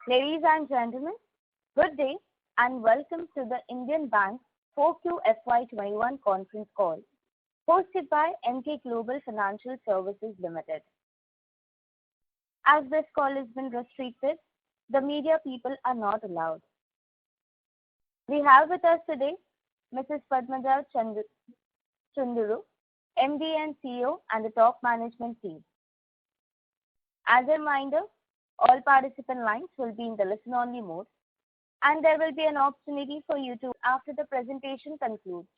Ladies and gentlemen, good day and welcome to the Indian Bank 4Q FY21 conference call, hosted by Emkay Global Financial Services Limited. As this call has been restricted, the media people are not allowed. We have with us today Mrs. Padmaja Chunduru, MD and CEO, and the top management team. As a reminder, all participant lines will be in the listen-only mode, and there will be an opportunity for you to after the presentation concludes.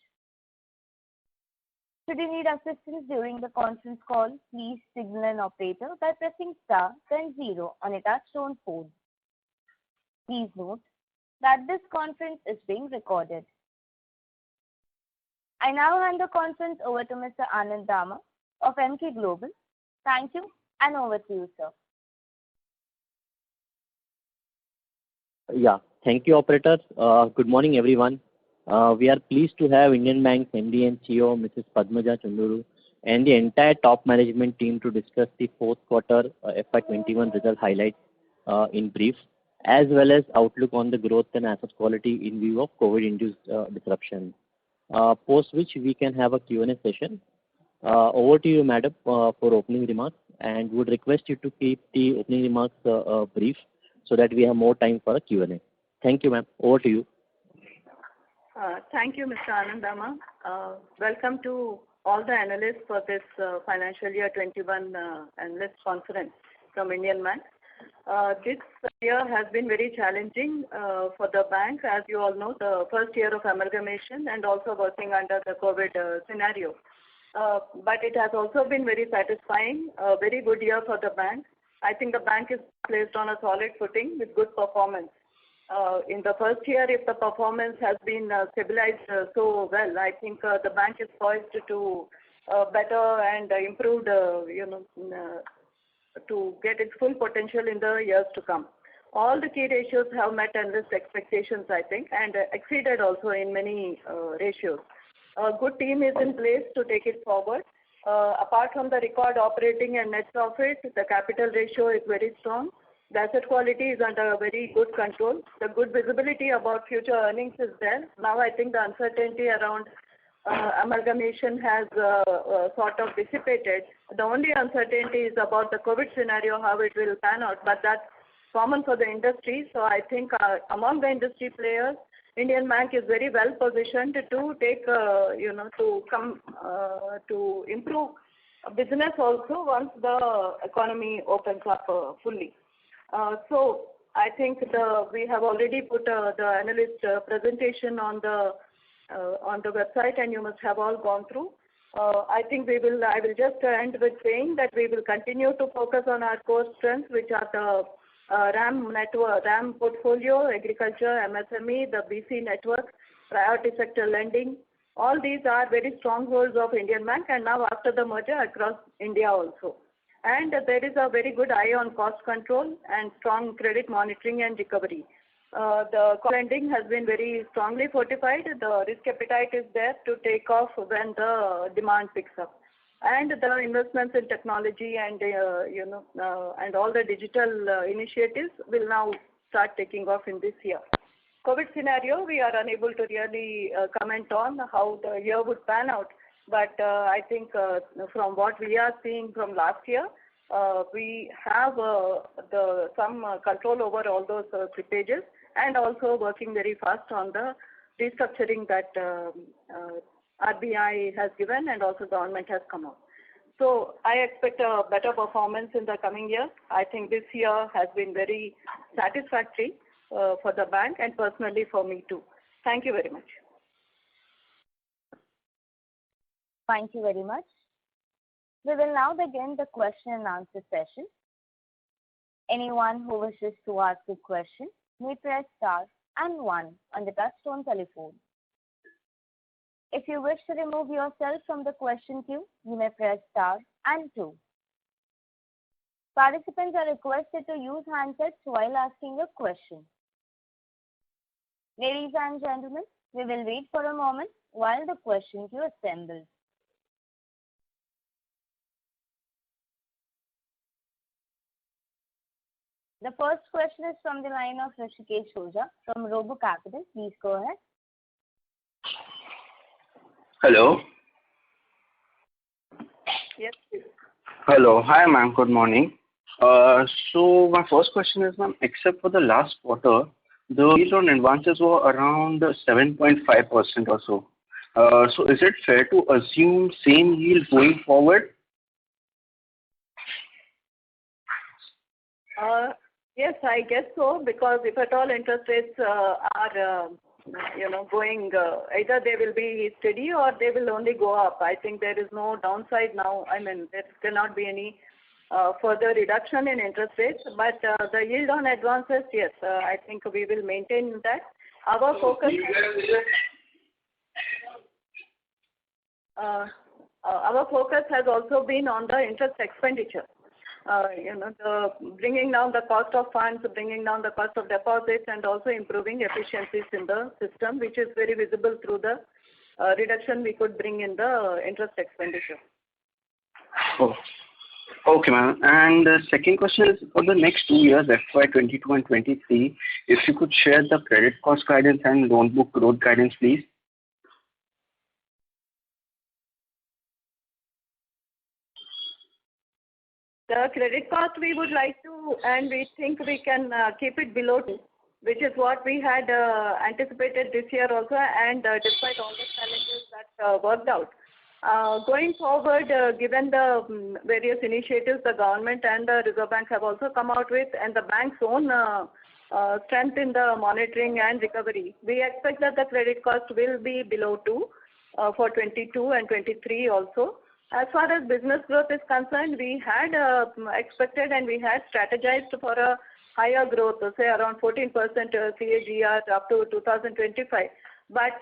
Should you need assistance during the conference call, please signal an operator by pressing star then 0 on a touch-tone phone. Please note that this conference is being recorded. I now hand the conference over to Mr. Anand Dama of Emkay Global. Thank you, and over to you, sir. Yeah, thank you, operator. Good morning, everyone. We are pleased to have Indian Bank's MD and CEO, Mrs. Padmaja Chunduru, and the entire top management team to discuss the fourth quarter FY21 result highlights in brief, as well as outlook on the growth and asset quality in view of COVID-induced disruption. Post which we can have a Q&A session. Over to you, madam, for opening remarks, and would request you to keep the opening remarks brief so that we have more time for a Q&A. Thank you, ma'am. Over to you. Thank you, Mr. Anand Dama. Welcome to all the analysts for this financial year 21 analyst conference from Indian Bank. This year has been very challenging for the bank, as you all know, the first year of amalgamation and also working under the COVID scenario. But it has also been very satisfying, a very good year for the bank. I think the bank is placed on a solid footing with good performance. In the first year, if the performance has been stabilized so well, I think the bank is poised to better and improved, to get its full potential in the years to come. All the key ratios have met analyst expectations, I think, and exceeded also in many ratios. A good team is in place to take it forward. Apart from the record operating and net profit, the capital ratio is very strong. The asset quality is under very good control. The good visibility about future earnings is there. Now I think the uncertainty around amalgamation has sort of dissipated. The only uncertainty is about the COVID scenario, how it will pan out, but that's common for the industry. So I think among the industry players, Indian Bank is very well positioned to take, to improve business also once the economy opens up fully. So I think we have already put the analyst presentation on the website, and you must have all gone through. I think I will just end with saying that we will continue to focus on our core strengths, which are the RAM portfolio, agriculture, MSME, the BC network, priority sector lending. All these are very strongholds of Indian Bank, and now after the merger across India also. And there is a very good eye on cost control and strong credit monitoring and recovery. The lending has been very strongly fortified. The risk appetite is there to take off when the demand picks up. And the investments in technology and and all the digital initiatives will now start taking off in this year. COVID scenario, we are unable to really comment on how the year would pan out. But I think from what we are seeing from last year, we have some control over all those slippages, and also working very fast on the restructuring that RBI has given and also government has come out. So I expect a better performance in the coming year. I think this year has been very satisfactory for the bank and personally for me too. Thank you very much. Thank you very much. We will now begin the question and answer session. Anyone who wishes to ask a question may press star and 1 on the touchtone telephone. If you wish to remove yourself from the question queue, you may press star and 2. Participants are requested to use handsets while asking a question. Ladies and gentlemen, we will wait for a moment while the question queue assembles. The first question is from the line of Rishikesh Oza from Robo Capital. Please go ahead. Hello. Yes, please. Hello. Hi, ma'am. Good morning. So my first question is, ma'am, except for the last quarter, the yield on advances were around 7.5% or so. So is it fair to assume same yield going forward? Yes, I guess so, because if at all interest rates are going, either they will be steady or they will only go up. I think there is no downside now. I mean, there cannot be any further reduction in interest rates, but the yield on advances, yes, I think we will maintain that. Our focus has also been on the interest expenditure. The bringing down the cost of funds, bringing down the cost of deposits, and also improving efficiencies in the system, which is very visible through the reduction we could bring in the interest expenditure. Oh, okay, ma'am. And the second question is for the next 2 years, FY22 and 23, if you could share the credit cost guidance and loan book growth guidance, please. The credit cost we would like to, and we think we can keep it below 2, which is what we had anticipated this year also, and despite all the challenges that worked out. Going forward, given the various initiatives the government and the Reserve Bank have also come out with, and the bank's own strength in the monitoring and recovery, we expect that the credit cost will be below 2 for 22 and 23 also. As far as business growth is concerned, we had expected and we had strategized for a higher growth, say around 14% CAGR up to 2025. But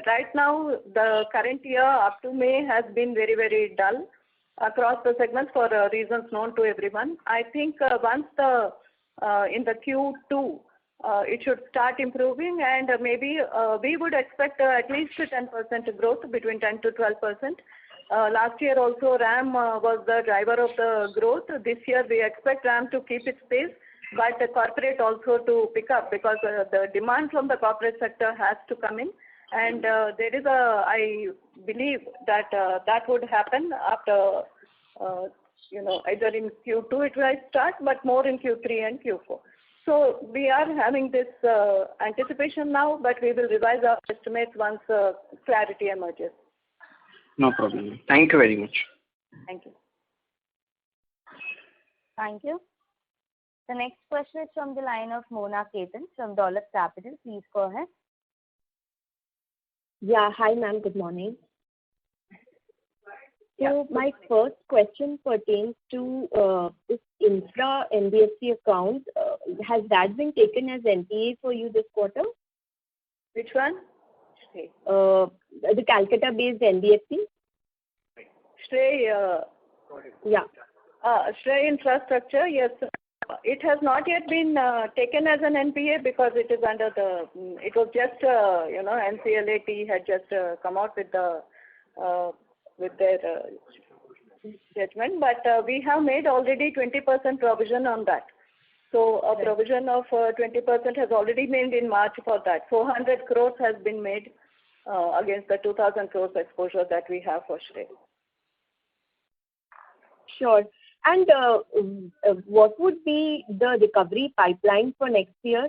right now, the current year up to May has been very, very dull across the segments for reasons known to everyone. I think once in the Q2, it should start improving, and maybe we would expect at least 10% growth, between 10 to 12%. Last year also RAM was the driver of the growth. This year we expect RAM to keep its pace, but the corporate also to pick up, because the demand from the corporate sector has to come in, and there is I believe that that would happen after either in Q2 it will start, but more in Q3 and Q4. So we are having this anticipation now, but we will revise our estimates once clarity emerges. No problem. Thank you very much. Thank you. Thank you. The next question is from the line of Mona Ketan from Dolat Capital. Please go ahead. Yeah, hi ma'am, good morning. So my first question pertains to this infra NBFC account. Has that been taken as NPA for you this quarter? Which one? The Calcutta-based NBFC. Shrey. Yeah. Shrey Infrastructure, yes. It has not yet been taken as an NPA because it is under the. It was just NCLAT had just come out with their judgment, but we have made already 20% provision on that. So a provision of 20% has already made in March for that. 400 crores has been made against the 2,000 crores exposure that we have for Shrey. Sure. And what would be the recovery pipeline for next year?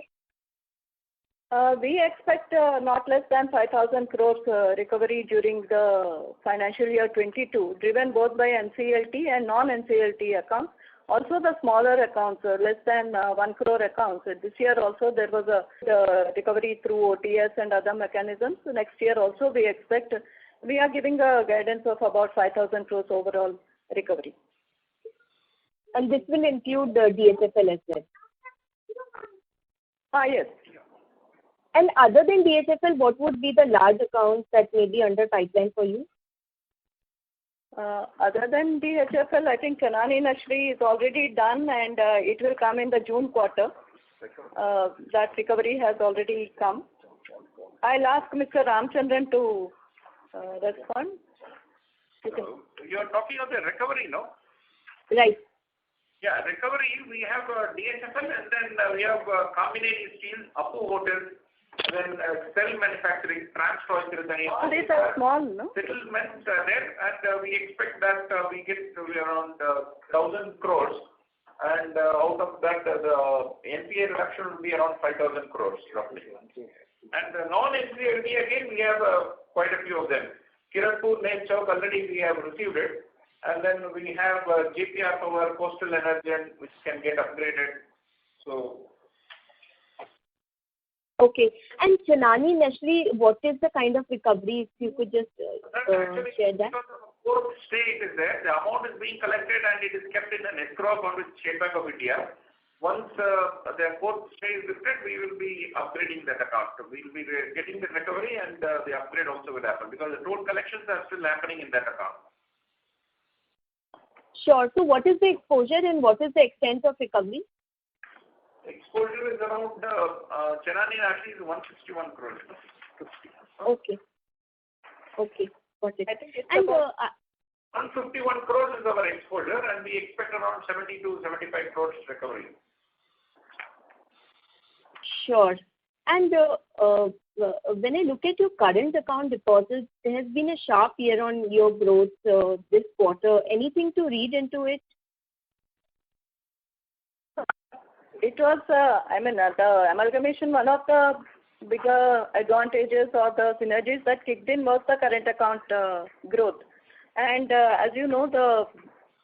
We expect not less than 5,000 crores recovery during the financial year 22, driven both by NCLT and non-NCLT accounts. Also the smaller accounts, less than 1 crore accounts. This year also there was a recovery through OTS and other mechanisms. So next year also we expect, we are giving a guidance of about 5,000 crores overall recovery. And this will include the DHFL as well? Yes. And other than DHFL, what would be the large accounts that may be under pipeline for you? Other than DHFL, I think Kanani Nashri is already done, and it will come in the June quarter. That recovery has already come. I'll ask Mr. Ramchandran to respond. You are talking of the recovery, no? Right. Yeah, recovery, we have DHFL and then we have Combination Steel, Appu Hotels, then Cell Manufacturing, Transtroy Tirthanini. All these are small, no? Settlements are there, and we expect that we get to around 1,000 crores, and out of that the NPA reduction will be around 5,000 crores roughly. And non-NPA again we have quite a few of them. Kiratpur, Nail Chowk, already we have received it. And then we have JPR Power, Coastal Energy, which can get upgraded. So. Okay. And Chenani Nestle, what is the kind of recovery? If you could just share that. Because of court stay it is there. The amount is being collected and it is kept in an escrow account with State Bank of India. Once the court stay is lifted, we will be upgrading that account. We will be getting the recovery and the upgrade also will happen because the total collections are still happening in that account. Sure. So what is the exposure and what is the extent of recovery? Exposure is around, Chenani actually is 161 crores. Okay. Okay. Got it. I think it's And 151 crores is our exposure and we expect around 70 to 75 crores recovery. Sure. And when I look at your current account deposits, there has been a sharp year-on-year growth this quarter. Anything to read into it? It was, the amalgamation, one of the bigger advantages or the synergies that kicked in was the current account growth. And as you know, the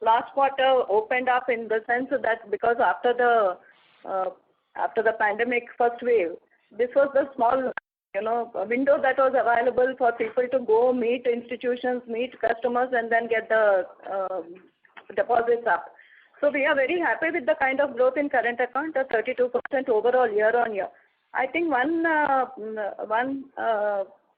last quarter opened up in the sense that because after the pandemic first wave, this was the small, window that was available for people to go meet institutions, meet customers, and then get the deposits up. So we are very happy with the kind of growth in current account, the 32% overall year on year. I think one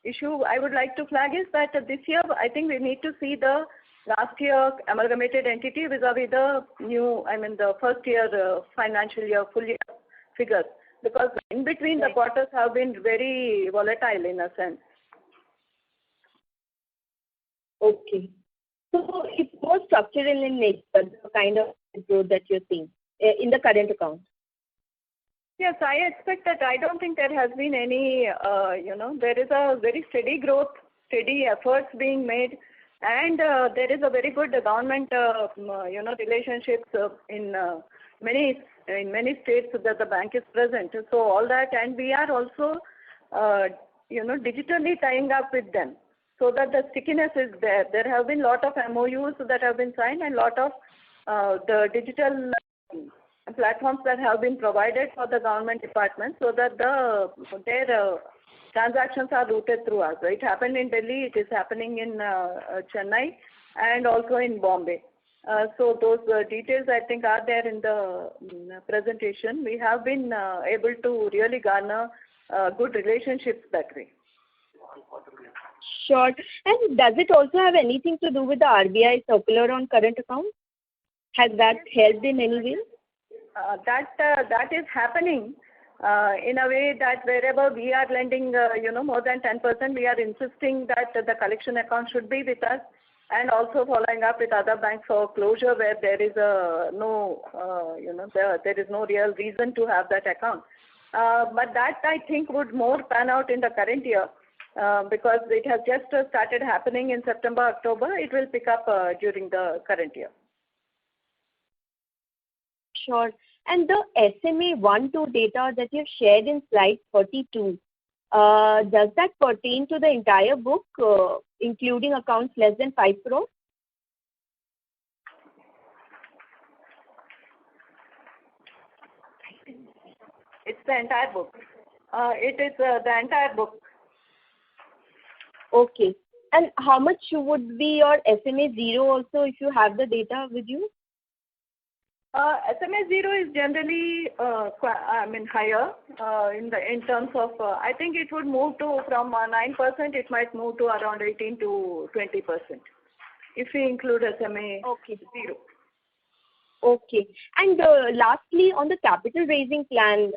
issue I would like to flag is that this year I think we need to see the last year amalgamated entity vis-a-vis the new, the first year financial year full year figures, because in between the quarters have been very volatile in a sense. Okay. So it's more structural in nature, the kind of growth that you're seeing in the current account. Yes, I expect that. I don't think there has been any, there is a very steady growth, steady efforts being made, and there is a very good government, relationships in many states that the bank is present. So all that, and we are also, digitally tying up with them so that the stickiness is there. There have been a lot of MOUs that have been signed and a lot of the digital platforms that have been provided for the government departments so that their transactions are routed through us. It happened in Delhi, it is happening in Chennai and also in Bombay. So those details I think are there in the presentation. We have been able to really garner good relationships that way. Sure. And does it also have anything to do with the RBI circular on current accounts? Has that helped in any way? That is happening in a way that wherever we are lending, more than 10%, we are insisting that the collection account should be with us, and also following up with other banks for closure where there is there is no real reason to have that account. But that I think would more pan out in the current year because it has just started happening in September, October. It will pick up during the current year. Sure. And the SMA 1-2 data that you've shared in slide 42, does that pertain to the entire book, including accounts less than 5 crores? It's the entire book. It is the entire book. Okay. And how much would be your SMA 0 also if you have the data with you? SMA 0 is generally, higher in terms of, I think it would move to from 9%, it might move to around 18 to 20% if we include SMA 0. Okay. And lastly, on the capital raising plan,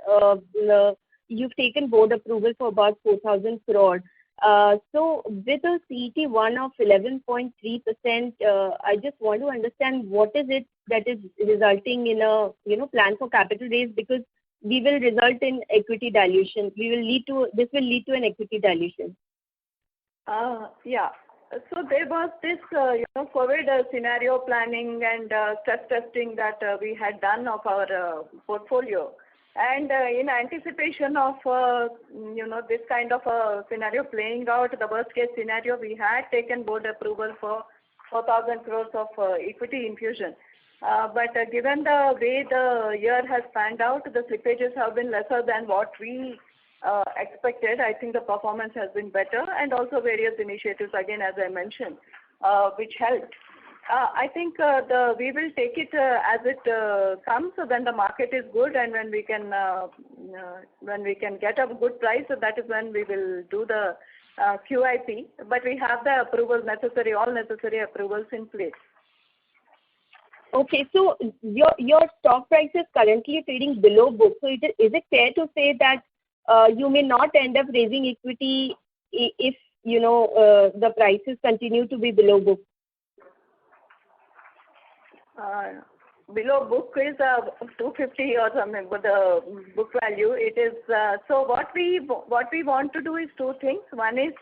you've taken board approval for about 4,000 crore. So with a CET1 of 11.3%, I just want to understand what is it that is resulting in a plan for capital raise, because we will result in equity dilution. This will lead to an equity dilution. Yeah. So there was this, COVID scenario planning and stress testing that we had done of our portfolio. And in anticipation of, this kind of a scenario playing out, the worst case scenario, we had taken board approval for 4,000 crores of equity infusion. But given the way the year has panned out, the slippages have been lesser than what we expected. I think the performance has been better, and also various initiatives, again, as I mentioned, which helped. I think we will take it as it comes when the market is good, and when we can get a good price. So that is when we will do the QIP. But we have the approvals necessary, all necessary approvals in place. Okay, so your stock price is currently trading below book. So is it fair to say that you may not end up raising equity if the prices continue to be below book? Below book is 250 or something, but the book value it is. So what we want to do is two things. One is,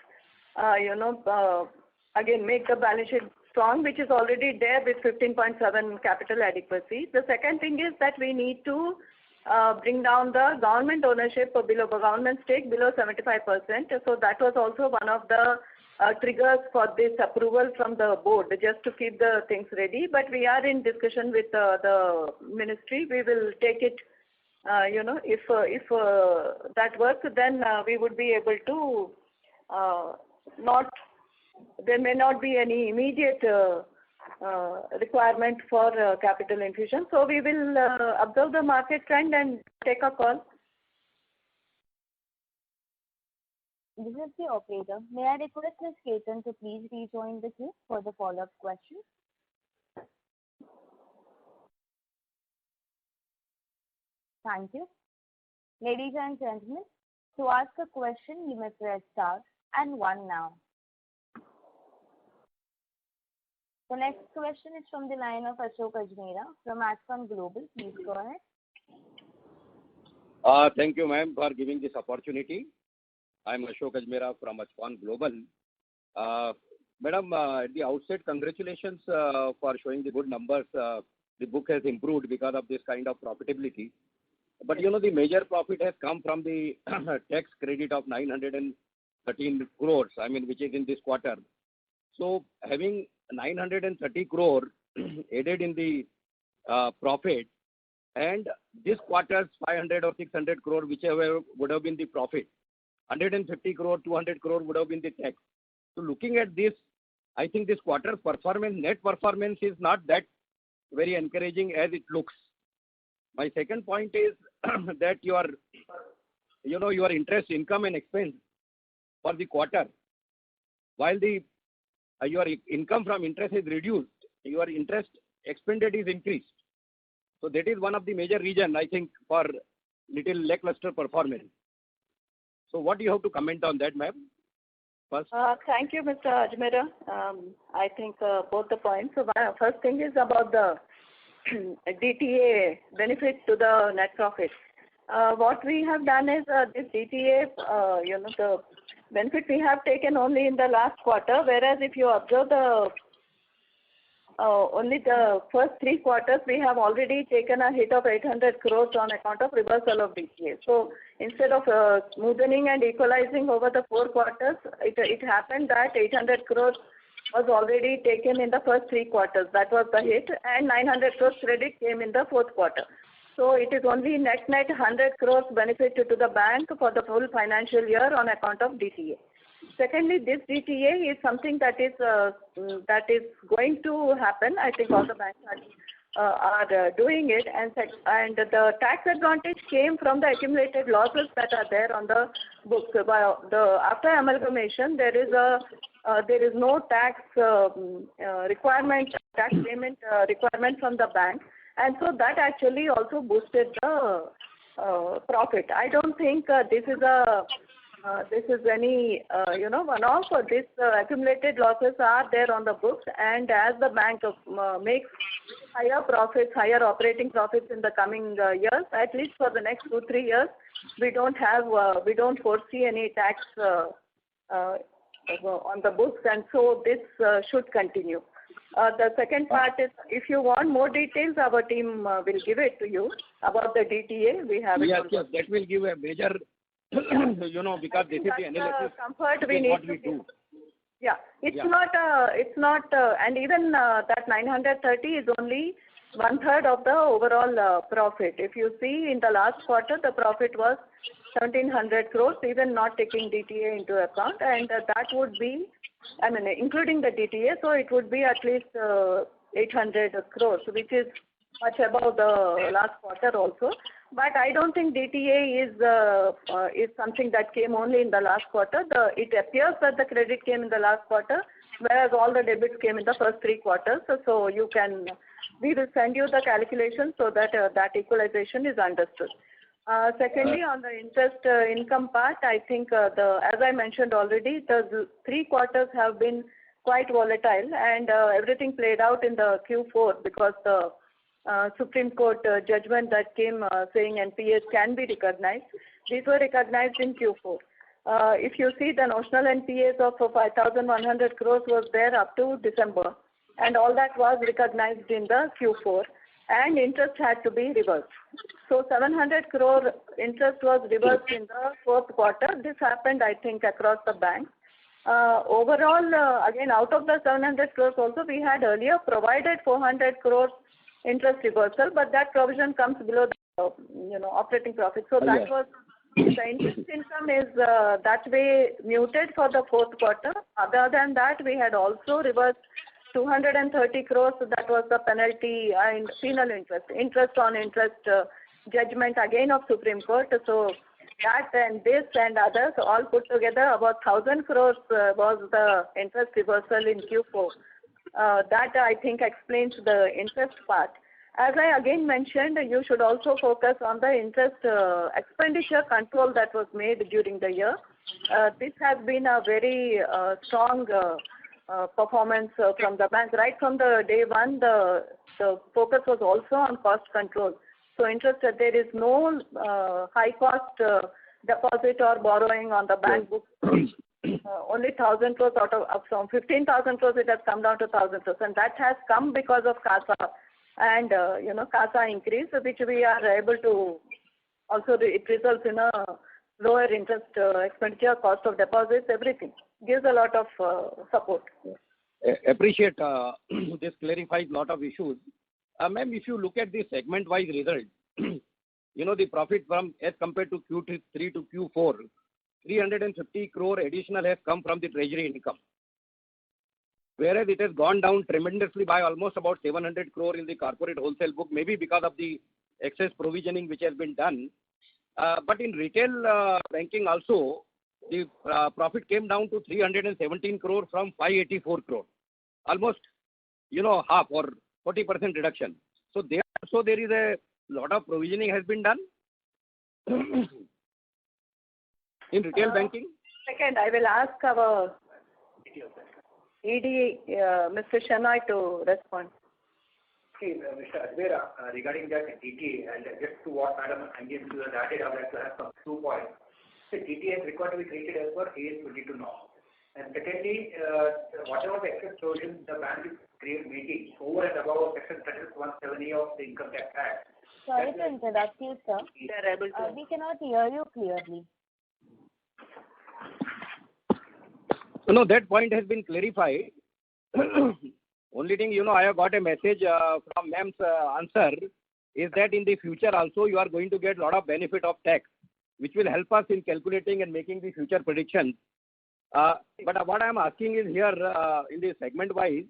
again, make the balance sheet strong, which is already there with 15.7 capital adequacy. The second thing is that we need to bring down the government ownership below government stake below 75%. So that was also one of the triggers for this approval from the board, just to keep the things ready. But we are in discussion with the ministry. We will take it, if that works, then we would be able to there may not be any immediate requirement for capital infusion. So we will observe the market trend and take a call. This is the operator. May I request Ms. Ketan to please rejoin the queue for the follow-up question? Thank you. Ladies and gentlemen, to ask a question, you may press star and 1 now. The next question is from the line of Ashok Ajmera from Ajcon Global. Please go ahead. Thank you, ma'am, for giving this opportunity. I'm Ashok Ajmera from Ajcon Global. Madam, at the outset, congratulations for showing the good numbers. The book has improved because of this kind of profitability. But the major profit has come from the tax credit of 913 crores, which is in this quarter. So having 930 crore added in the profit, and this quarter's 500 or 600 crore, whichever would have been the profit, 150 crore, 200 crore would have been the tax. So looking at this, I think this quarter's net performance is not that very encouraging as it looks. My second point is that your interest income and expense for the quarter, while your income from interest is reduced, your interest expended is increased. So that is one of the major reasons, I think, for little lackluster performance. So what do you have to comment on that, ma'am? First. Thank you, Mr. Ajmera. I think both the points. So first thing is about the DTA benefit to the net profit. What we have done is this DTA, the benefit we have taken only in the last quarter, whereas if you observe only the first 3 quarters, we have already taken a hit of 800 crores on account of reversal of DTA. So instead of smoothing and equalizing over the 4 quarters, it happened that 800 crores was already taken in the first 3 quarters. That was the hit, and 900 crores credit came in the 4th quarter. So it is only net 100 crores benefit to the bank for the full financial year on account of DTA. Secondly, this DTA is something that is going to happen. I think all the banks are doing it, and the tax advantage came from the accumulated losses that are there on the books. After amalgamation, there is no tax requirement, tax payment requirement from the bank, and so that actually also boosted the profit. I don't think this is a this is any, one-off. This accumulated losses are there on the books, and as the bank makes higher profits, higher operating profits in the coming years, at least for the next 2-3 years, we don't foresee any tax on the books, and so this should continue. The second part is, if you want more details, our team will give it to you about the DTA. We have it. Yes, that will give a major, because this is the analysis. Comfort we need what to we give. do. Yeah, it's not, and even that 930 is only 1/3 of the overall profit. If you see in the last quarter, the profit was 1,700 crores, even not taking DTA into account, and that would be, including the DTA, so it would be at least 800 crores, which is much above the last quarter also. But I don't think DTA is something that came only in the last quarter. It appears that the credit came in the last quarter, whereas all the debits came in the first 3 quarters. So we will send you the calculation so that that equalization is understood. Secondly, on the interest income part, I think as I mentioned already, the 3 quarters have been quite volatile, and everything played out in the Q4 because the Supreme Court judgment that came saying NPAs can be recognized. These were recognized in Q4. If you see, the notional NPAs of 5,100 crores was there up to December, and all that was recognized in the Q4, and interest had to be reversed. So 700 crore interest was reversed in the fourth quarter. This happened, I think, across the bank. Overall, again, out of the 700 crores also, we had earlier provided 400 crores interest reversal, but that provision comes below the operating profit. So that was, the interest income is that way muted for the fourth quarter. Other than that, we had also reversed 230 crores. That was the penalty and penal interest on interest judgment again of Supreme Court. So that and this and others all put together, about 1,000 crores was the interest reversal in Q4. That I think explains the interest part. As I again mentioned, you should also focus on the interest expenditure control that was made during the year. This has been a very strong performance from the bank. Right from the day one, the focus was also on cost control. So there is no high cost deposit or borrowing on the bank book. Only 1,000 crores out of from 15,000 crores, it has come down to 1,000 crores, and that has come because of CASA and CASA increase, which we are able to. Also, it results in a lower interest expenditure, cost of deposits, everything gives a lot of support. Appreciate this clarifies a lot of issues. Ma'am, if you look at the segment-wise result, the profit from as compared to Q3 to Q4, 350 crore additional has come from the treasury income, whereas it has gone down tremendously by almost about 700 crore in the corporate wholesale book, maybe because of the excess provisioning which has been done. But in retail banking also, the profit came down to 317 crore from 584 crore, almost half or 40% reduction. So there is a lot of provisioning has been done in retail banking. Second, I will ask our ED, Mr. Shenoy, to respond. See, Mr. Ajmera, regarding that DTA, and just to what Madam Angie added, I would like to have some 2 points. The DTA is required to be treated as per AS 22 norm. And secondly, whatever the excess provision the bank is making over and above Section 170 of the Income Tax Act. Sorry to interrupt you, sir. We cannot hear you clearly. No, that point has been clarified. Only thing, I have got a message from ma'am's answer is that in the future also you are going to get a lot of benefit of tax, which will help us in calculating and making the future predictions. But what I am asking is here in the segment wise.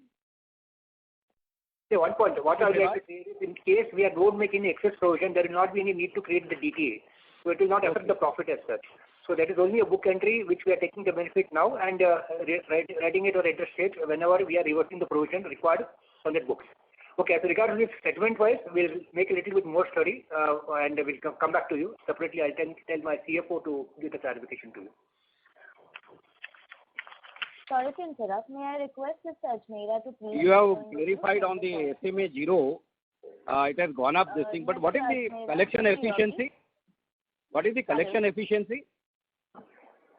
See, one point. What I would like to say is, in case we don't make any excess provision, there will not be any need to create the DTA. So it will not affect the profit as such. So that is only a book entry which we are taking the benefit now and writing it on interest rate whenever we are reversing the provision required on that books. Okay, as regards to this segment-wise, we'll make a little bit more study and we'll come back to you separately. I'll tell my CFO to give the clarification to you. Sorry to interrupt. May I request Mr. Ajmera to please... You have clarified on the SMA 0. It has gone up this thing. But what is the collection efficiency? What is the collection efficiency?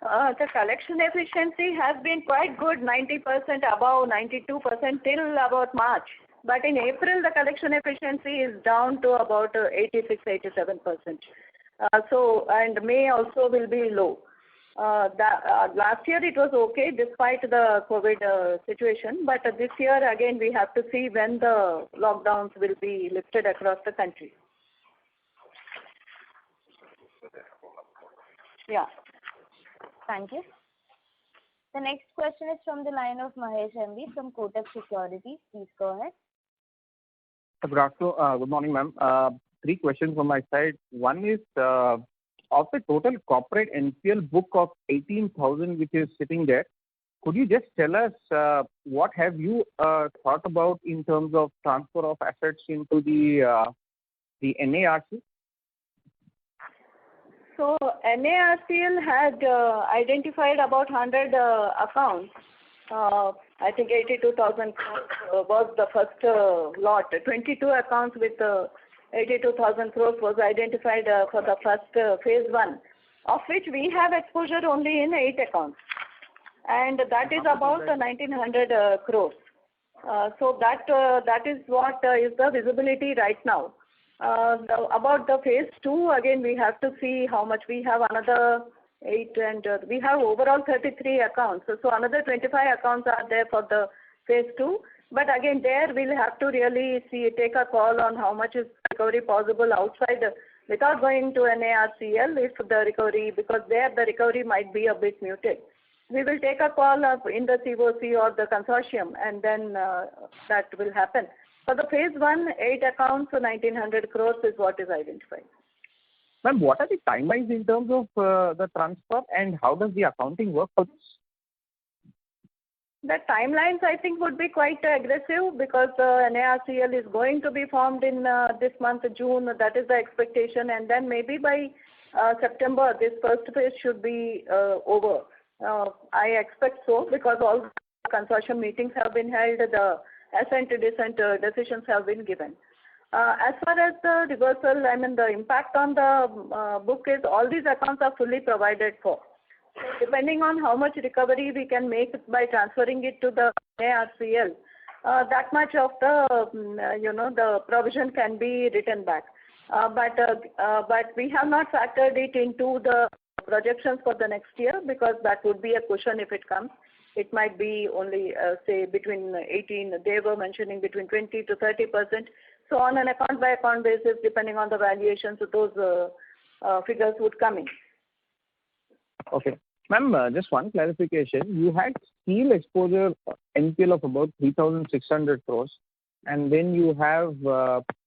The collection efficiency has been quite good, 90% above 92% till about March. But in April, the collection efficiency is down to about 86-87%. And May also will be low. Last year it was okay despite the COVID situation. But this year again we have to see when the lockdowns will be lifted across the country. Yeah. Thank you. The next question is from the line of Mahesh MB from Kotak Securities. Please go ahead. Good morning, ma'am. 3 questions from my side. One is, of the total corporate NPL book of 18,000 which is sitting there, could you just tell us what have you thought about in terms of transfer of assets into the NARC? So NARCL had identified about 100 accounts. I think 82,000 crores was the first lot. 22 accounts with 82,000 crores was identified for the first phase 1, of which we have exposure only in 8 accounts. And that is about 1,900 crores. So that is what is the visibility right now. About the phase 2, again we have to see how much. We have another 8 and we have overall 33 accounts. So another 25 accounts are there for the phase 2. But again there we'll have to really take a call on how much is recovery possible outside without going to NARCL if the recovery, because there the recovery might be a bit muted. We will take a call in the COC or the consortium and then that will happen. For the phase 1, 8 accounts, 1,900 crores is what is identified. Ma'am, what are the timelines in terms of the transfer and how does the accounting work for this? The timelines I think would be quite aggressive because NARCL is going to be formed in this month, June. That is the expectation, and then maybe by September this first phase should be over. I expect so because all the consortium meetings have been held, the assent dissent decisions have been given. As far as the reversal, I mean the impact on the book is all these accounts are fully provided for. So depending on how much recovery we can make by transferring it to the NARCL, that much of the the provision can be written back. But we have not factored it into the projections for the next year because that would be a cushion if it comes. It might be only say between 18. They were mentioning between 20 to 30%. So on an account by account basis, depending on the valuations, those figures would come in. Okay. Ma'am, just one clarification. You had steel exposure NPL of about 3,600 crores and then you have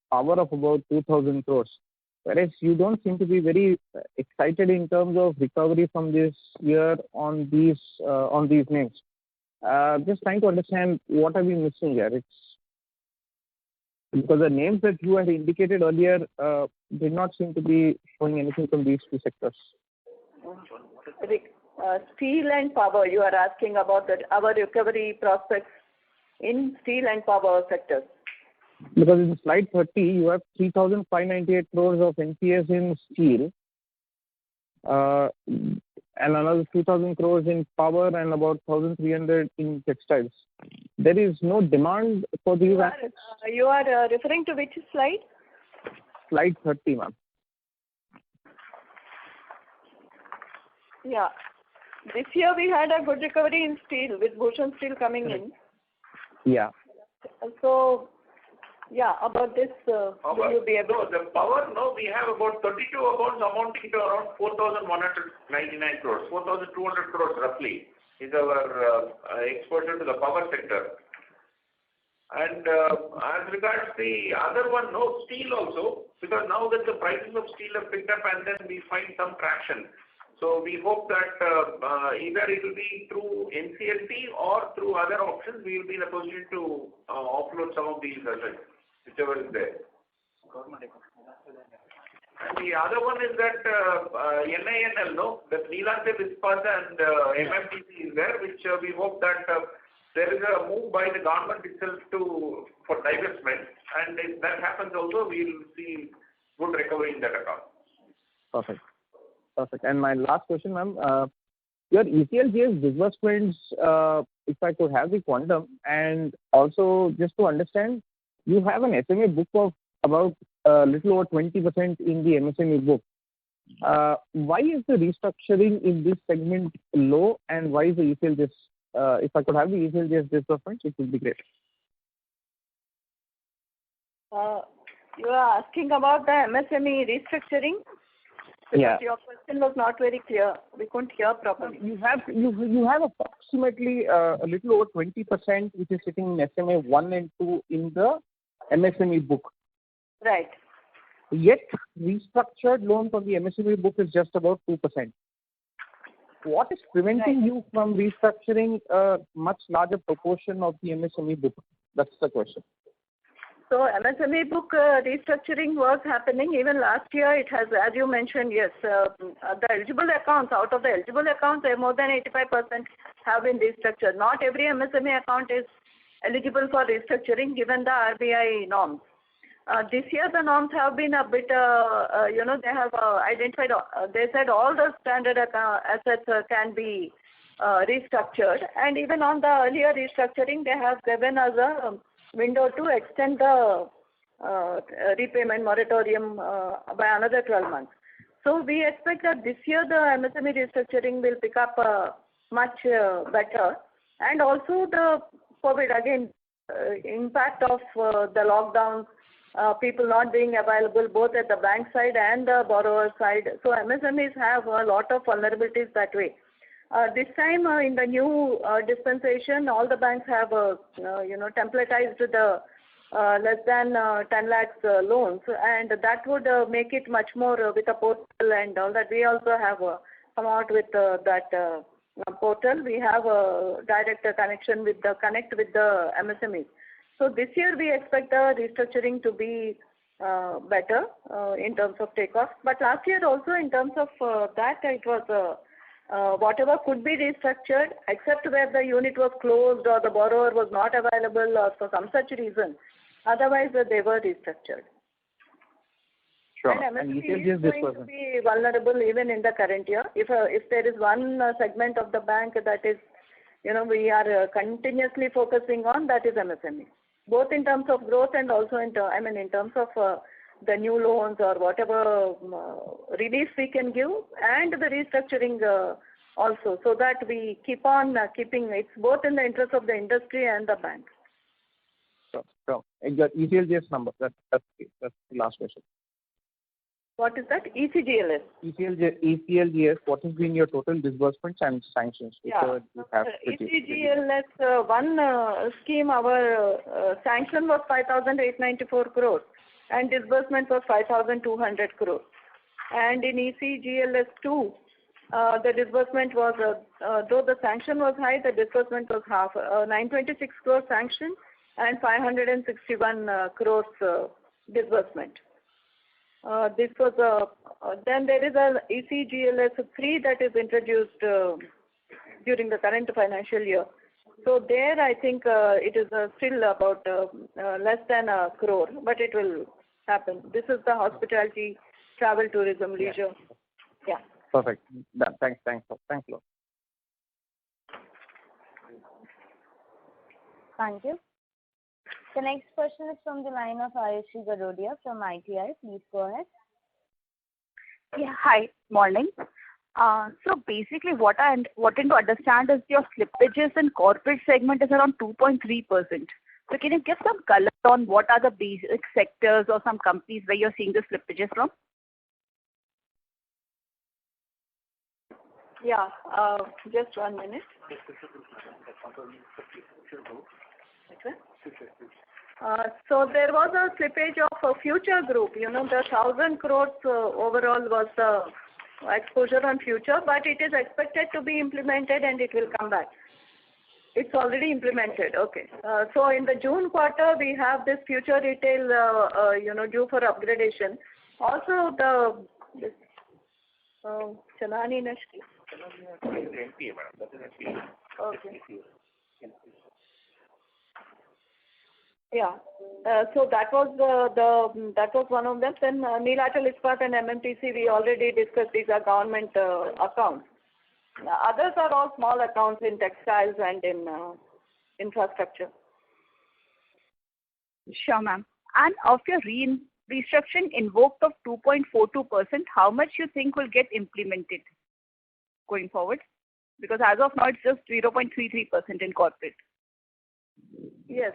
power of about 2,000 crores. Whereas you don't seem to be very excited in terms of recovery from this year on these names. Just trying to understand what are we missing here. It's because the names that you had indicated earlier did not seem to be showing anything from these 2 sectors. Steel and power, you are asking about our recovery prospects in steel and power sectors. Because in slide 30, you have 3,598 crores of NPS in steel and another 2,000 crores in power and about 1,300 in textiles. There is no demand for these assets? You are referring to which slide? Slide 30, ma'am. Yeah. This year we had a good recovery in steel with Bhushan Steel coming in. Yeah. So, yeah, about this, will you be able to... The power, no, we have about 32 accounts amounting to around 4,199 crores. 4,200 crores roughly is our exposure to the power sector. And as regards the other one, no, steel also, because now that the prices of steel have picked up and then we find some traction. So we hope that either it will be through NCLT or through other options, we will be in a position to offload some of these assets, whichever is there. And the other one is that NINL, no, that Neelachal Ispat and MMTC is there, which we hope that there is a move by the government itself for divestment, and if that happens also, we will see good recovery in that account. Perfect. Perfect. And my last question, ma'am, your ECLGS disbursements, if I could have the quantum, and also just to understand, you have an SMA book of about a little over 20% in the MSME book. Why is the restructuring in this segment low, and why is the ECLGS? If I could have the ECLGS disbursements, it would be great. You are asking about the MSME restructuring? Yeah. Your question was not very clear. We couldn't hear properly. You have approximately a little over 20%, which is sitting in SMA 1 and 2 in the MSME book. Right. Yet restructured loans on the MSME book is just about 2%. What is preventing you from restructuring a much larger proportion of the MSME book? That's the question. So MSME book restructuring was happening even last year. It has, as you mentioned, yes, the eligible accounts, out of the eligible accounts, more than 85% have been restructured. Not every MSME account is eligible for restructuring given the RBI norms. This year the norms have been a bit, they have identified, they said all the standard assets can be restructured, and even on the earlier restructuring they have given us a window to extend the repayment moratorium by another 12 months. So we expect that this year the MSME restructuring will pick up much better, and also the COVID again impact of the lockdowns, people not being available both at the bank side and the borrower side. So MSMEs have a lot of vulnerabilities that way. This time in the new dispensation, all the banks have, templatized the less than 10 lakhs loans, and that would make it much more with a portal and all that. We also have come out with that portal. We have a direct connection with the MSMEs. So this year we expect the restructuring to be better in terms of takeoff. But last year also in terms of that it was whatever could be restructured, except where the unit was closed or the borrower was not available or for some such reason. Otherwise, they were restructured. Sure. And MSME is going to be vulnerable even in the current year. If there is one segment of the bank that is, we are continuously focusing on, that is MSME. Both in terms of growth and also in terms of the new loans or whatever relief we can give, and the restructuring also, so that we keep on keeping, it's both in the interest of the industry and the bank. Sure. And your ECLGS number, that's the last question. What is that? ECGLS. ECLGS, what has been your total disbursements and sanctions? Yeah. ECGLS, one scheme, our sanction was 5,894 crores. And disbursement was 5,200 crores. And in ECGLS 2, the disbursement was, though the sanction was high, the disbursement was half, 926 crores sanction and 561 crores disbursement. This was then there is a ECGLS 3 that is introduced during the current financial year. So there I think it is still about less than a crore, but it will happen. This is the hospitality, travel, tourism, leisure. Yeah. Perfect. Thanks a lot. Thank you. The next question is from the line of Ayushi Garodia from ITI. Please go ahead. Yeah, hi. Morning. So basically what I wanted to understand is your slippages in corporate segment is around 2.3%. So can you give some color on what are the basic sectors or some companies where you're seeing the slippages from? Yeah, just 1 minute. So there was a slippage of a Future Group. The 1,000 crores overall was the exposure on Future, but it is expected to be implemented and it will come back. It's already implemented. Okay. So in the June quarter, we have this Future Retail, due for upgradation, Also, this Chalani Nashri. NPA, madam. That is NPA. Okay. Yeah. So that was that was one of them. Then Neelachal Ispat and MMTC, we already discussed. These are government accounts. Others are all small accounts in textiles and in infrastructure. Sure, ma'am. And of your restructuring invoked of 2.42%, how much you think will get implemented going forward? Because as of now, it's just 0.33% in corporate. Yes.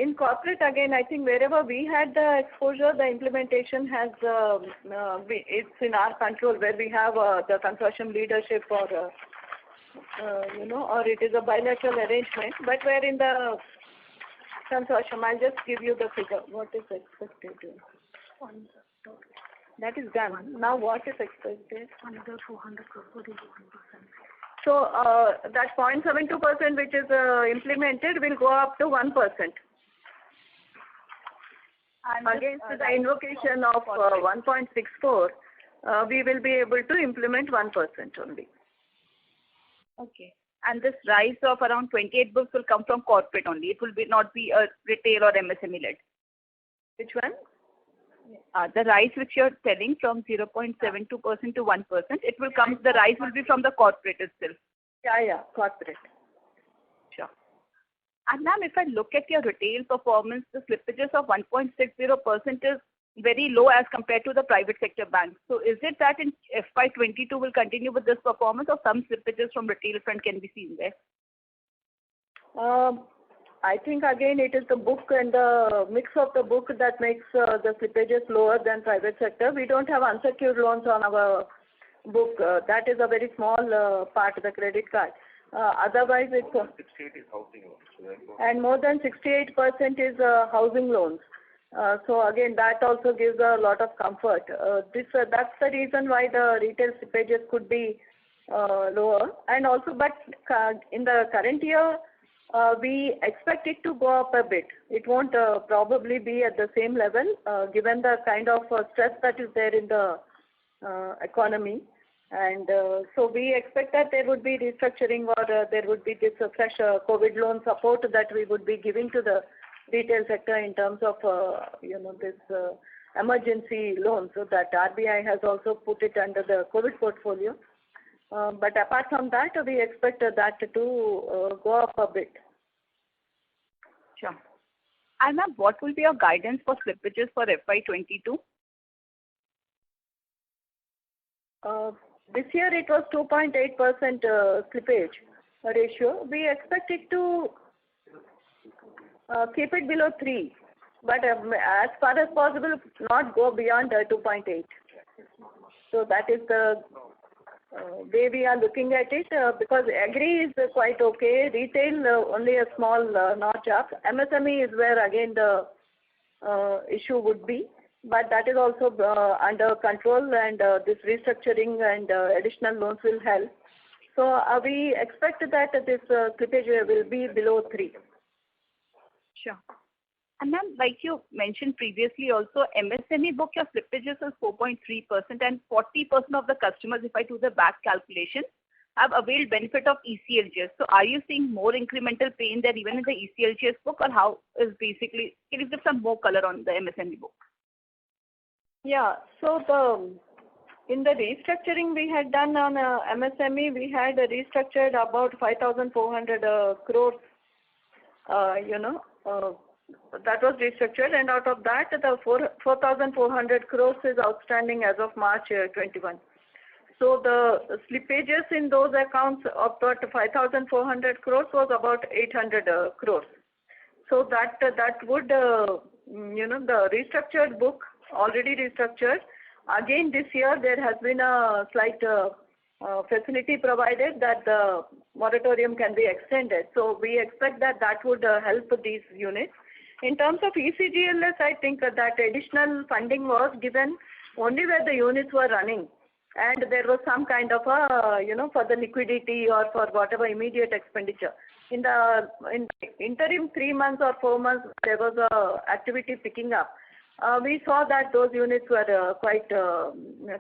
In corporate, again, I think wherever we had the exposure, the implementation has, it's in our control, where we have the consortium leadership or, or it is a bilateral arrangement. But where in the consortium, I'll just give you the figure. What is expected? That is done. Now what is expected? Another 400 crore. So that 0.72% which is implemented will go up to 1%. And against the invocation of 1.64, we will be able to implement 1% only. Okay. And this rise of around 28 books will come from corporate only. It will not be a retail or MSME led. Which one? The rise which you're telling from 0.72% to 1%, it will come. The rise will be from the corporate itself. Yeah, corporate. Sure. And ma'am, if I look at your retail performance, the slippages of 1.60% is very low as compared to the private sector banks. So is it that in FY22 will continue with this performance, or some slippages from retail front can be seen there? I think again it is the book and the mix of the book that makes the slippages lower than private sector. We don't have unsecured loans on our book. That is a very small part of the credit card. Otherwise, it's 68 is housing loans. And more than 68% is housing loans. So again, that also gives a lot of comfort. That's the reason why the retail slippages could be lower. And also, but in the current year, we expect it to go up a bit. It won't probably be at the same level, given the kind of stress that is there in the economy. And so we expect that there would be restructuring, or there would be this fresh COVID loan support that we would be giving to the retail sector in terms of, this emergency loan. So that RBI has also put it under the COVID portfolio. But apart from that, we expect that to go up a bit. Sure. And ma'am, what will be your guidance for slippages for FY22? This year it was 2.8% slippage ratio. We expect it to keep it below 3, but as far as possible, not go beyond 2.8. So that is the way we are looking at it, because agri is quite okay, retail only a small notch up, MSME is where again the issue would be, but that is also under control, and this restructuring and additional loans will help. So we expect that this slippage will be below 3. Sure. And ma'am, like you mentioned previously also, MSME book, your slippages is 4.3%, and 40% of the customers, if I do the back calculation, have availed benefit of ECLGS. So are you seeing more incremental pain there even in the ECLGS book, or how is basically, can you give some more color on the MSME book? Yeah, so in the restructuring we had done on MSME, we had restructured about 5,400 crores, that was restructured, and out of that, the 4,400 crores is outstanding as of March 21. So the slippages in those accounts of that 5,400 crores was about 800 crores. So that would, the restructured book, already restructured. Again, this year there has been a slight facility provided that the moratorium can be extended. So we expect that would help these units. In terms of ECLGS, I think that additional funding was given only where the units were running, and there was some kind of a, for the liquidity or for whatever immediate expenditure. In the interim 3 months or 4 months, there was a activity picking up. we saw that those units were quite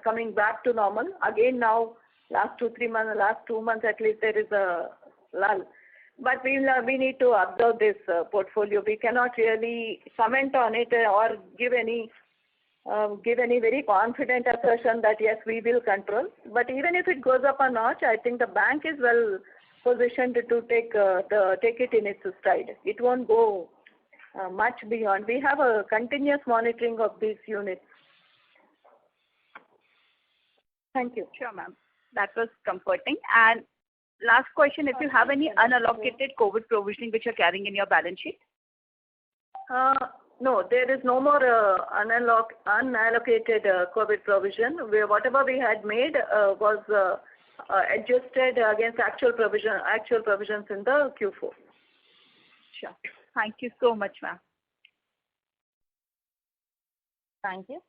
coming back to normal. Again now, last 2 months at least, there is a lull. But we need to observe this portfolio. We cannot really comment on it or give any very confident assertion that yes, we will control. But even if it goes up a notch, I think the bank is well positioned to take it in its stride. It won't go much beyond. We have a continuous monitoring of these units. Thank you. Sure, ma'am. That was comforting. And last question, if you have any unallocated COVID provisioning which you're carrying in your balance sheet? No, there is no more unallocated COVID provision. Whatever we had made was adjusted against actual provisions in the Q4. Sure. Thank you so much, ma'am. Thank you.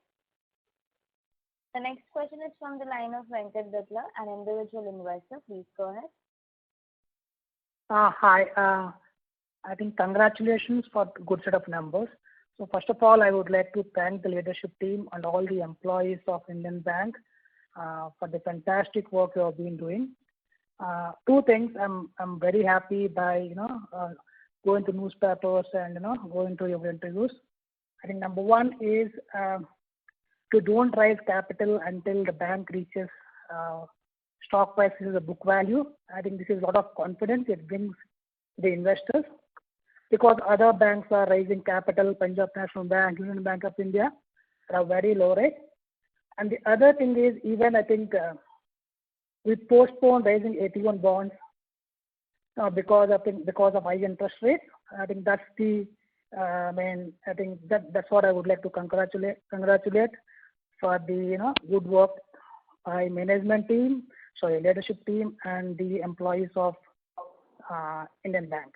The next question is from the line of Venkat Dutta, an individual investor. Please go ahead. Hi. I think congratulations for good set of numbers. So first of all, I would like to thank the leadership team and all the employees of Indian Bank for the fantastic work you have been doing. Two things I'm very happy by going to newspapers and going to your interviews. I think number one is to don't raise capital until the bank reaches stock price is a book value. I think this is a lot of confidence it brings the investors, because other banks are raising capital, Punjab National Bank, Union Bank of India, at a very low rate. And the other thing is, even I think we postponed raising AT1 bonds because of high interest rates. I think that's the I think that's what I would like to congratulate for the good work by management team, leadership team, and the employees of Indian Bank.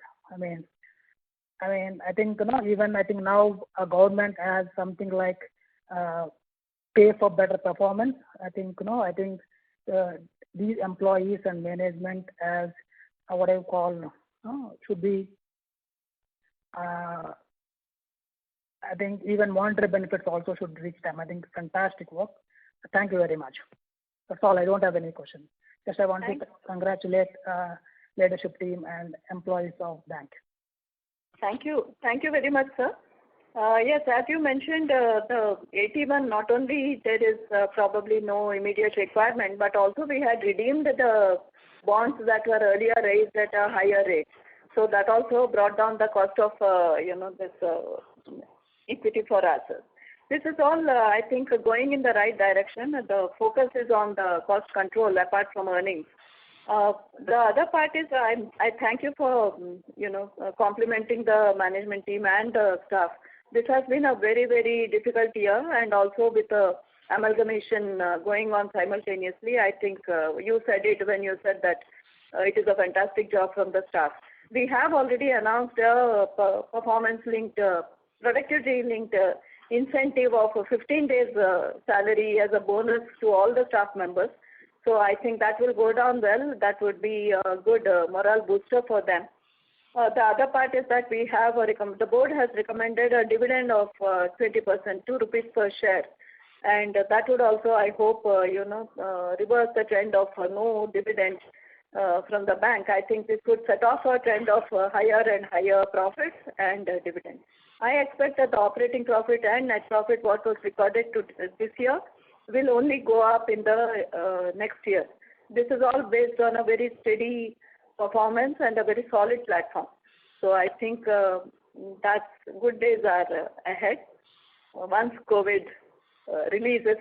I think even I think now a government has something like pay for better performance. I think these employees and management as what I call should be. I think even monetary benefits also should reach them. I think fantastic work. Thank you very much. That's all. I don't have any questions. Just I want to congratulate leadership team and employees of bank. Thank you. Thank you very much, sir. Yes, as you mentioned, the AT1, not only there is probably no immediate requirement, but also we had redeemed the bonds that were earlier raised at a higher rate. So that also brought down the cost of, this equity for us. This is all, I think, going in the right direction. The focus is on the cost control apart from earnings. The other part is I thank you for, complimenting the management team and the staff. This has been a very, very difficult year, and also with the amalgamation going on simultaneously. I think you said it when you said that it is a fantastic job from the staff. We have already announced a performance-linked, productivity-linked incentive of 15 days salary as a bonus to all the staff members. So I think that will go down well. That would be a good morale booster for them. The other part is that we have the board has recommended a dividend of 20%, 2 rupees per share, and that would also, I hope, reverse the trend of no dividend from the bank. I think this could set off a trend of higher and higher profits and dividends. I expect that the operating profit and net profit, what was recorded this year, will only go up in the next year. This is all based on a very steady performance and a very solid platform. So I think that good days are ahead once COVID releases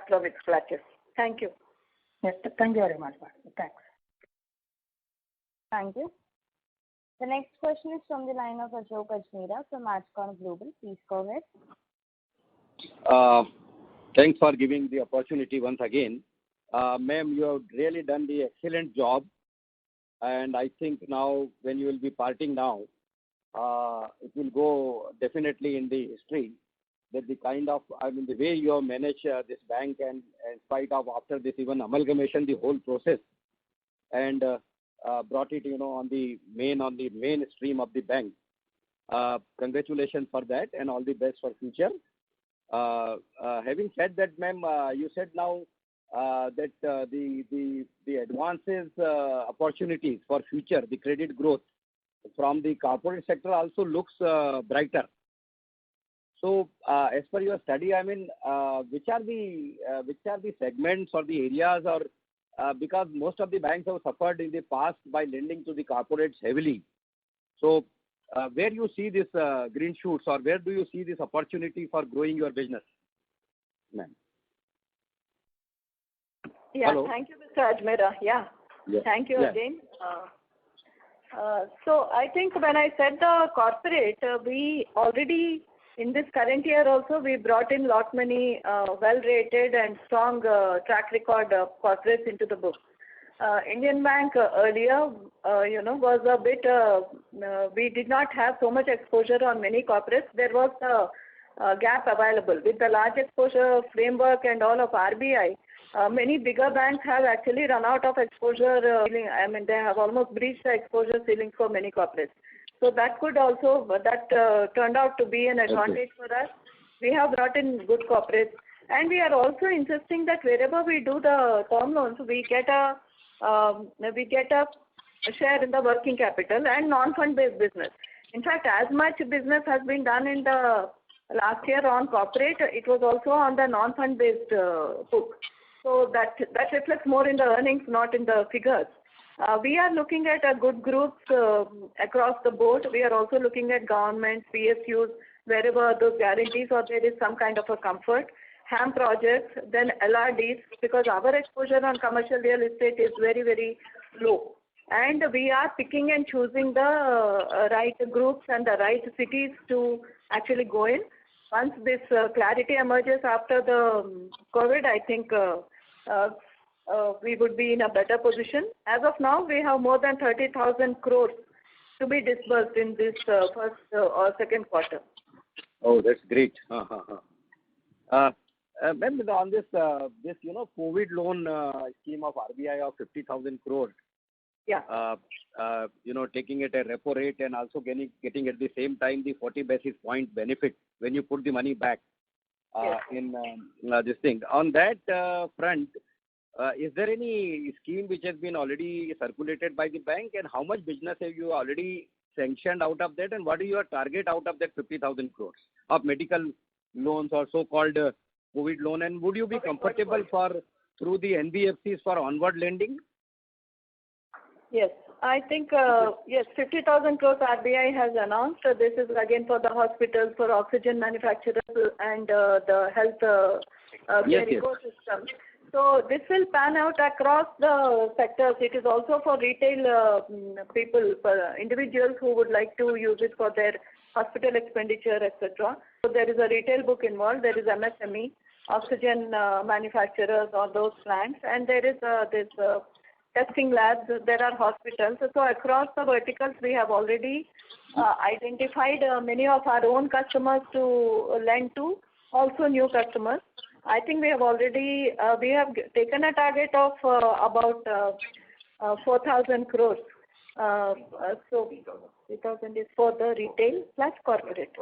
from its clutches. Thank you. Yes, thank you very much. Thanks. Thank you. The next question is from the line of Ashok Ajmera from Ajcon Global. Please go ahead. Thanks for giving the opportunity once again. Ma'am, you have really done the excellent job. And I think now when you will be parting now, it will go definitely in the history that the kind of, the way you have managed this bank, and in spite of after this even amalgamation, the whole process, and brought it, on the main stream of the bank. Congratulations for that, and all the best for future. Having said that, ma'am, you said now that the advances opportunities for future, the credit growth from the corporate sector also looks brighter. So, as per your study, I mean, which are the segments or the areas, or because most of the banks have suffered in the past by lending to the corporates heavily. So, where you see this green shoots, or where do you see this opportunity for growing your business, ma'am? Yeah, Hello? thank you, Mr. Ajmera. Yeah, Yes. thank you Yes. again. So I think when I said the corporate, we already in this current year also we brought in lot many well-rated and strong track record corporates into the book. Indian Bank earlier, was a bit, we did not have so much exposure on many corporates. There was a gap available. With the large exposure framework and all of RBI, many bigger banks have actually run out of exposure. I mean, they have almost breached the exposure ceiling for many corporates. So that could also, turned out to be an advantage for us. We have brought in good corporates. And we are also insisting that wherever we do the term loans, we get a share in the working capital and non-fund based business. In fact, as much business has been done in the last year on corporate, it was also on the non-fund based book. So that reflects more in the earnings, not in the figures. We are looking at a good groups across the board. We are also looking at governments, PSUs, wherever those guarantees or there is some kind of a comfort. HAM projects, then LRDs, because our exposure on commercial real estate is very, very low. And we are picking and choosing the right groups and the right cities to actually go in. Once this clarity emerges after the COVID, I think we would be in a better position. As of now, we have more than 30,000 crores to be disbursed in this first or second quarter. Oh, that's great. Ma'am, on this COVID loan scheme of RBI of 50,000 crores, yeah, taking it a repo rate and also getting at the same time the 40 basis point benefit when you put the money back in this thing. On that front, is there any scheme which has been already circulated by the bank, and how much business have you already sanctioned out of that, and what is your target out of that 50,000 crores of medical loans or so-called COVID loan, and would you be comfortable through the NBFCs for onward lending? Yes, I think, yes, 50,000 crores RBI has announced. This is again for the hospitals, for oxygen manufacturers and the health care ecosystem. So this will pan out across the sectors. It is also for retail people, for individuals who would like to use it for their hospital expenditure, etc. So there is a retail book involved. There is MSME, oxygen manufacturers or those plants, and there is this testing labs. There are hospitals. So across the verticals, we have already identified many of our own customers to lend to, also new customers. I think we have already, we have taken a target of about 4,000 crores. So 3,000 is for the retail plus corporate.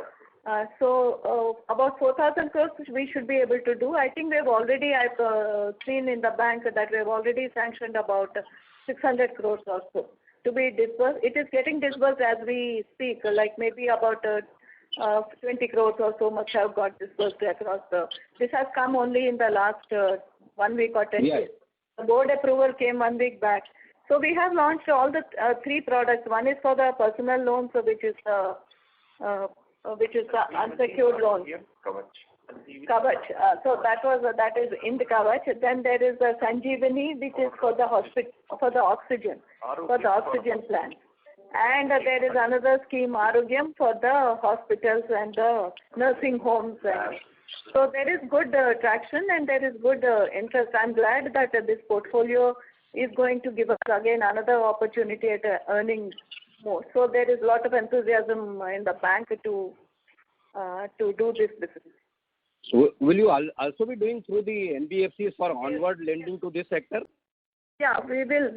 So about 4,000 crores we should be able to do. I think we have already, I've seen in the bank that we have already sanctioned about 600 crores or so to be disbursed. It is getting disbursed as we speak, like maybe about 20 crores or so must have got disbursed across this has come only in the last 1 week or 10 days. The board approval came 1 week back. So we have launched all the three products. One is for the personal loans, which is the unsecured loans. Kavach. So that is in the Kavach. Then there is the Sanjeevani, which is for the oxygen plan. And there is another scheme, Arogyam, for the hospitals and the nursing homes. So there is good traction and there is good interest. I'm glad that this portfolio is going to give us again another opportunity at earning more. So there is a lot of enthusiasm in the bank to do this business. So will you also be doing through the NBFCs for onward lending to this sector? Yeah, we will.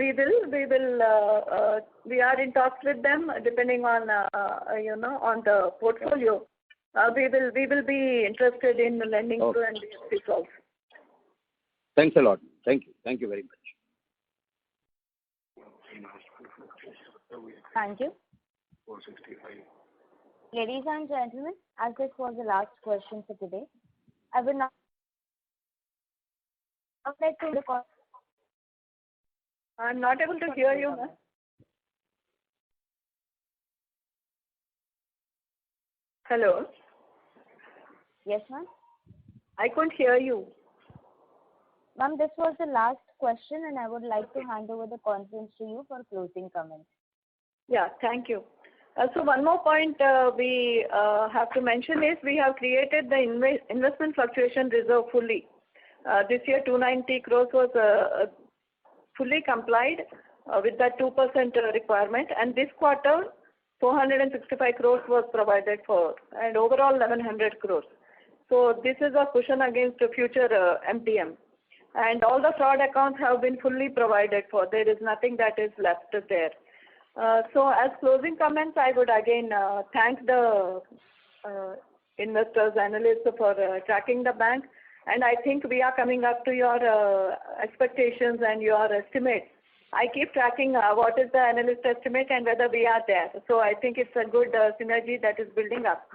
We are in talks with them, depending on on the portfolio. we will be interested in lending to NBFCs also. Thanks a lot. Thank you. Thank you very much. Thank you. Ladies and gentlemen, as this was the last question for today, I will now like to the call. I'm not able to hear you, ma'am. Hello? Yes, ma'am. I couldn't hear you. Ma'am, this was the last question, and I would like to hand over the conference to you for closing comments. Yeah, thank you. So one more point we have to mention is we have created the investment fluctuation reserve fully. This year 290 crores was fully complied with that 2% requirement, and this quarter 465 crores was provided for, and overall 1100 crores. So this is a cushion against future MTM. And all the fraud accounts have been fully provided for. There is nothing that is left there. So as closing comments, I would again thank the investors, analysts for tracking the bank. And I think we are coming up to your expectations and your estimates. I keep tracking what is the analyst estimate and whether we are there. So I think it's a good synergy that is building up.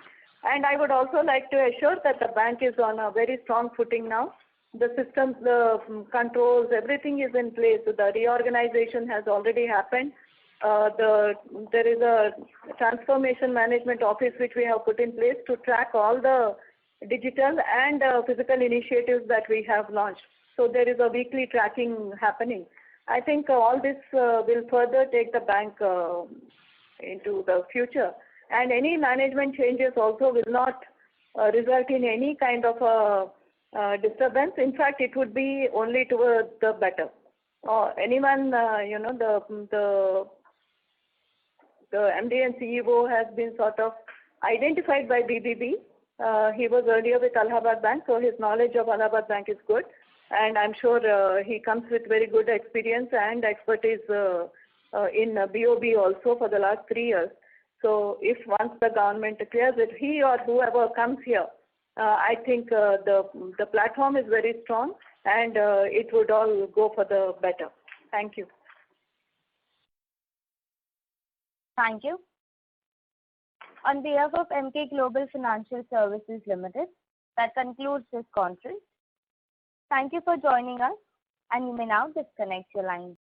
And I would also like to assure that the bank is on a very strong footing now. The systems, the controls, everything is in place. So the reorganization has already happened. There is a transformation management office which we have put in place to track all the digital and physical initiatives that we have launched. So there is a weekly tracking happening. I think all this will further take the bank into the future. And any management changes also will not result in any kind of disturbance. In fact, it would be only towards the better. Anyone, the MD and CEO has been sort of identified by BBB. He was earlier with Allahabad Bank, so his knowledge of Allahabad Bank is good. And I'm sure he comes with very good experience and expertise in BOB also for the last 3 years. So if once the government clears it, he or whoever comes here, I think the platform is very strong and it would all go for the better. Thank you. Thank you. On behalf of Emkay Global Financial Services Limited, that concludes this conference. Thank you for joining us, and you may now disconnect your line.